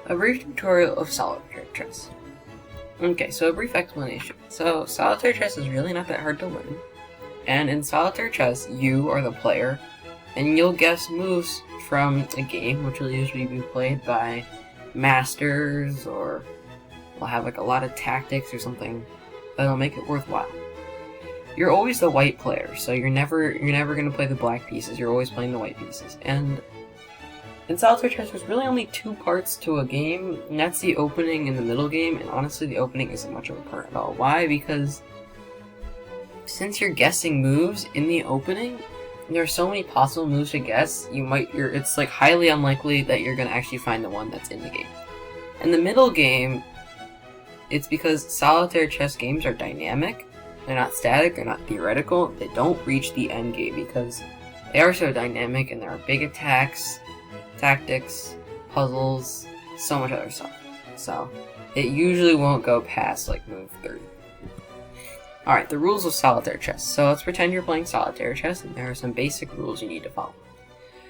A brief tutorial of Solitaire Chess. Okay, so a brief explanation. So, Solitaire Chess is really not that hard to learn. And in Solitaire Chess, you are the player, and you'll guess moves from a game, which will usually be played by masters, or will have like a lot of tactics or something that'll make it worthwhile. You're always the white player, so you're never going to play the black pieces. You're always playing the white pieces. And in Solitaire Chess, there's really only two parts to a game, and that's the opening and the middle game, and honestly, the opening isn't much of a part at all. Why? Because since you're guessing moves in the opening, there are so many possible moves to guess, it's like highly unlikely that you're going to actually find the one that's in the game. In the middle game, it's because Solitaire Chess games are dynamic. They're not static, they're not theoretical, they don't reach the end game because they are so dynamic and there are big attacks, tactics, puzzles, so much other stuff. So, it usually won't go past like move 30. Alright, the rules of Solitaire Chess. So let's pretend you're playing Solitaire Chess and there are some basic rules you need to follow.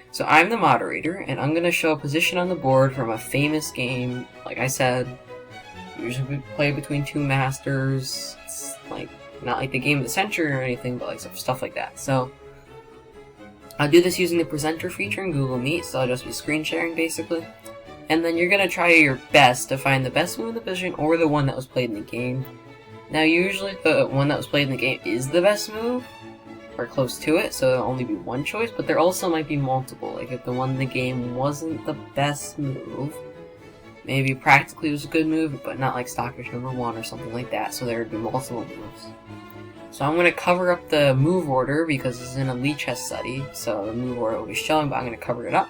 So I'm the moderator and I'm going to show a position on the board from a famous game. Like I said, usually we play between two masters. It's like not like the game of the century or anything, but like stuff like that. So I'll do this using the presenter feature in Google Meet, so I'll just be screen sharing basically. And then you're going to try your best to find the best move in the position or the one that was played in the game. Now usually the one that was played in the game is the best move, or close to it, so there'll only be one choice, but there also might be multiple. Like if the one in the game wasn't the best move, maybe practically it was a good move, but not like stockfish number 1 or something like that, so there would be multiple moves. So I'm going to cover up the move order because this is an elite chess study, so the move order will be showing, but I'm going to cover it up.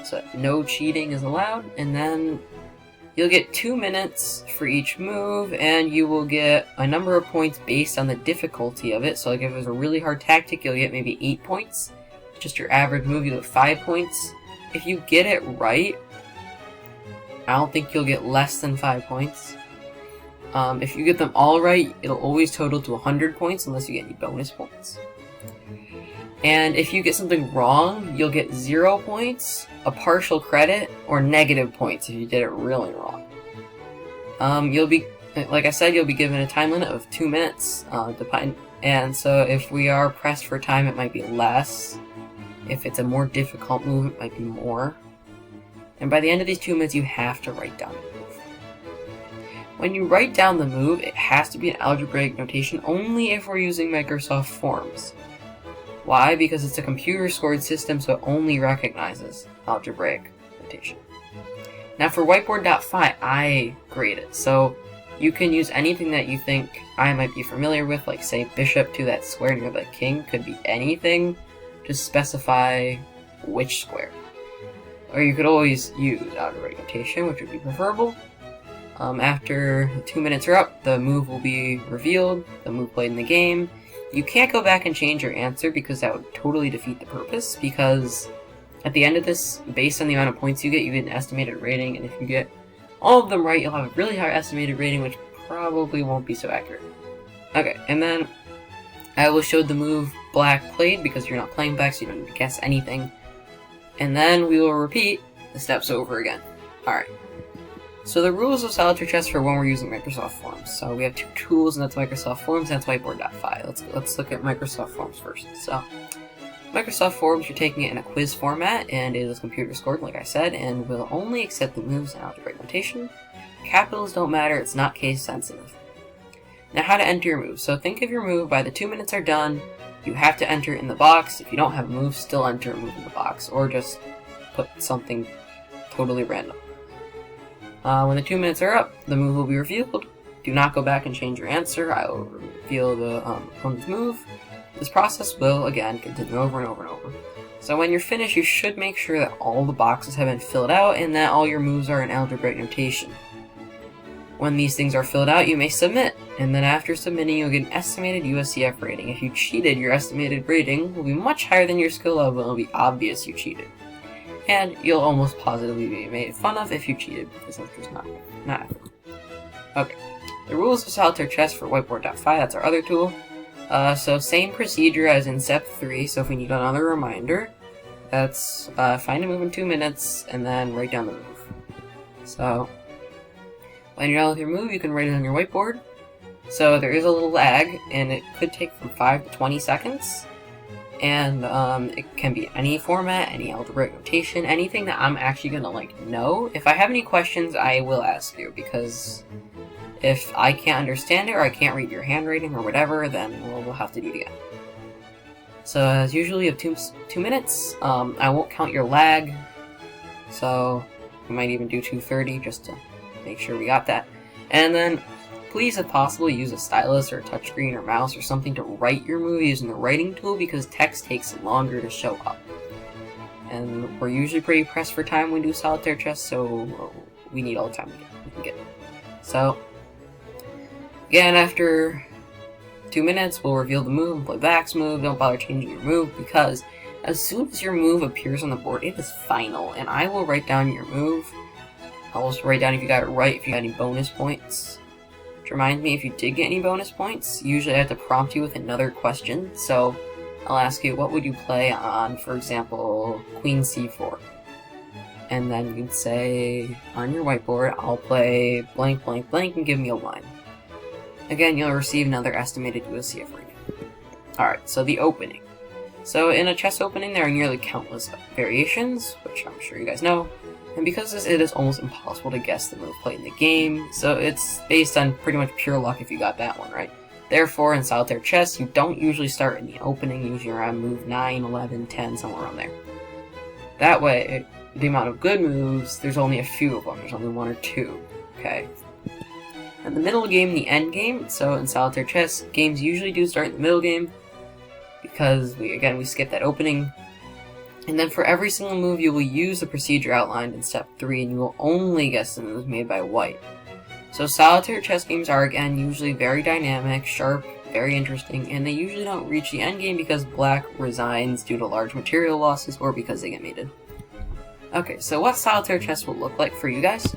So no cheating is allowed, and then you'll get 2 minutes for each move, and you will get a number of points based on the difficulty of it. So like if it was a really hard tactic, you'll get maybe 8 points. Just your average move, you'll get 5 points. If you get it right, I don't think you'll get less than 5 points. If you get them all right, it'll always total to 100 points unless you get any bonus points. And if you get something wrong, you'll get 0 points, a partial credit, or negative points if you did it really wrong. You'll be, like I said, you'll be given a time limit of 2 minutes, and so if we are pressed for time, it might be less. If it's a more difficult move, it might be more. And by the end of these 2 minutes, you have to write down the move. When you write down the move, it has to be an algebraic notation only if we're using Microsoft Forms. Why? Because it's a computer-scored system, so it only recognizes algebraic notation. Now for Whiteboard.Fi, I grade it, so you can use anything that you think I might be familiar with, like say bishop to that square near the king, could be anything, just specify which square. Or you could always use algebraic notation, which would be preferable. After the 2 minutes are up, the move will be revealed, the move played in the game. You can't go back and change your answer because that would totally defeat the purpose, because at the end of this, based on the amount of points you get an estimated rating, and if you get all of them right, you'll have a really high estimated rating, which probably won't be so accurate. Okay, and then I will show the move black played because you're not playing black, so you don't need to guess anything. And then we will repeat the steps over again. Alright. So the rules of Solitaire Chess for when we're using Microsoft Forms. So we have 2 tools, and that's Microsoft Forms and that's Whiteboard.Fi. Let's look at Microsoft Forms first. So Microsoft Forms, you're taking it in a quiz format, and it is computer scored, like I said, and will only accept the moves in algebraic notation. Capitals don't matter, it's not case sensitive. Now how to enter your move. So think of your move by the 2 minutes are done, you have to enter it in the box. If you don't have a move, still enter a move in the box, or just put something totally random. When the 2 minutes are up, the move will be revealed. Do not go back and change your answer. I will reveal the opponent's move. This process will, again, continue over and over and over. So when you're finished, you should make sure that all the boxes have been filled out and that all your moves are in algebraic notation. When these things are filled out, you may submit, and then after submitting, you'll get an estimated USCF rating. If you cheated, your estimated rating will be much higher than your skill level, and it'll be obvious you cheated. And you'll almost positively be made fun of if you cheated, because that's just not ethical. Okay, the rules of Solitaire Chess for Whiteboard.Fi, that's our other tool. So same procedure as in step 3, so if we need another reminder, that's find a move in 2 minutes, and then write down the move. So when you're done with your move, you can write it on your whiteboard. So there is a little lag, and it could take from 5 to 20 seconds. And it can be any format, any algebraic notation, anything that I'm actually gonna know. If I have any questions, I will ask you, because if I can't understand it or I can't read your handwriting or whatever, then we'll have to do it again. So as usually, you have 2 minutes. I won't count your lag, so we might even do 2:30 just to make sure we got that. And then please, if possible, use a stylus or a touchscreen or mouse or something to write your move using the writing tool, because text takes longer to show up. And we're usually pretty pressed for time when we do solitaire chess, so we need all the time we can get. So, again, after 2 minutes, we'll reveal the move and play Black's move. Don't bother changing your move, because as soon as your move appears on the board, it is final, and I will write down your move. I'll also write down if you got it right, if you got any bonus points. Remind me if you did get any bonus points. Usually I have to prompt you with another question, so I'll ask you, what would you play on, for example, Queen C4? And then you'd say, on your whiteboard, I'll play blank blank blank and give me a line. Again, you'll receive another estimated USCF rating. Alright, so the opening. So in a chess opening, there are nearly countless variations, which I'm sure you guys know. And because it is almost impossible to guess the move played in the game, so it's based on pretty much pure luck if you got that one right. Therefore, in solitaire chess, you don't usually start in the opening, usually around move 9, 11, 10, somewhere around there. That way, the amount of good moves, there's only a few of them, there's only 1 or 2, okay? And the middle game, the end game, so in solitaire chess, games usually do start in the middle game, because we skip that opening. And then for every single move, you will use the procedure outlined in step 3, and you will only guess the moves made by white. So solitaire chess games are, again, usually very dynamic, sharp, very interesting, and they usually don't reach the endgame because black resigns due to large material losses or because they get mated. Okay, so what solitaire chess will look like for you guys?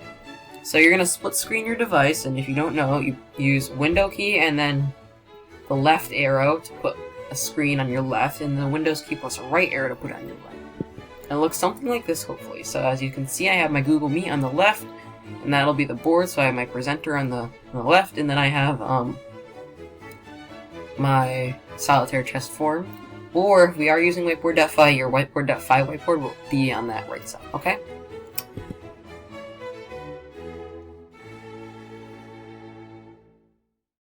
So you're going to split screen your device, and if you don't know, you use window key and then the left arrow to put a screen on your left, and the Windows key plus a right arrow to put it on your right. It looks something like this, hopefully. So as you can see, I have my Google Meet on the left, and that'll be the board, so I have my presenter on the left, and then I have my solitaire chess form. Or if we are using Whiteboard.Fi, your Whiteboard.Fi whiteboard will be on that right side, okay?